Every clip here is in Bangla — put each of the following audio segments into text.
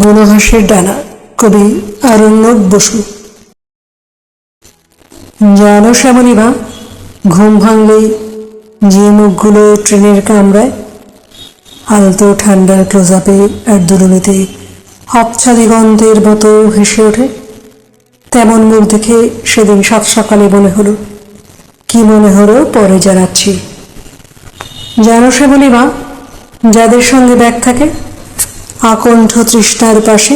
বনহাসের ডানা, কবি আরণ্যক বসু। জানো শ্যামলী মা, ঘুম ভাঙলেই যে মুখগুলো ট্রেনের কামরায় আলতো ঠান্ডার ক্লোজআপে আর দুলুনিতে আবছা দিগন্তের মতো ভেসে ওঠে, তেমন মুখ দেখে সেদিন সাত সকালে মনে হলো। কি মনে হলো পরে জানাচ্ছি। জানো শ্যামলী মা, যাদের সঙ্গে ব্যাগ থাকে, আকণ্ঠ তৃষ্ণার পাশে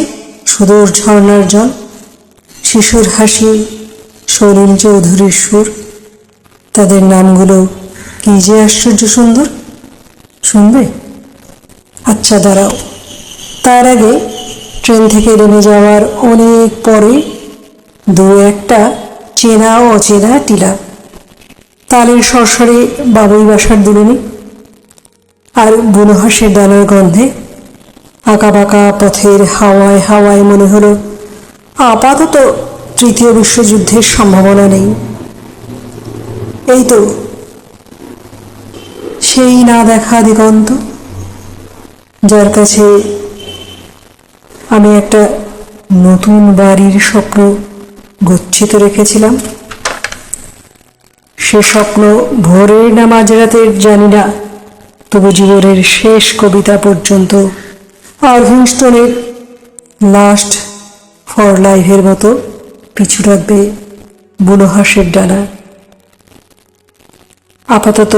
সুদূর ঝর্ণার জল, শিশুর হাসি, সলিল চৌধুরীর সুর, তাদের নামগুলো কি যে আশ্চর্য সুন্দর। শুনবে? আচ্ছা দাঁড়াও, তার আগে ট্রেন থেকে নেমে যাওয়ার অনেক পরে দু একটা চেনা অচেনা টিলা, তালের সরসরে বাবুই বাসার দুলুনি আর বনহাসের ডানার গন্ধে আঁকাবাঁকা পথের হাওয়ায় হাওয়ায় মনে হলো আপাতত তৃতীয় বিশ্বযুদ্ধের সম্ভাবনা নেই। এই তো সেই না দেখা দিগন্ত, যার কাছে আমি একটা নতুন বাড়ির স্বপ্ন গচ্ছিত রেখেছিলাম। সে স্বপ্ন ভোরের না মাঝরাতের জানি না, তবু জীবনের শেষ কবিতা পর্যন্ত আরভিংস্টনের লাস্ট ফর লাইফের মতো পিছু রাখবে বনহাসের ডানা। আপাতত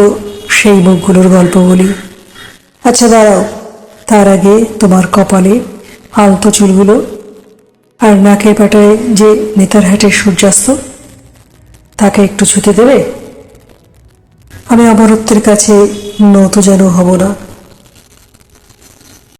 সেই মুখগুলোর গল্প বলি। আচ্ছা দাঁড়াও, তার আগে তোমার কপালে আলতো চুলগুলো আর নাকের পাটায় যে নেতারহাটের সূর্যাস্ত, তাকে একটু ছুতে দেবে? আমি অমরত্বের কাছে নত যেন হব না।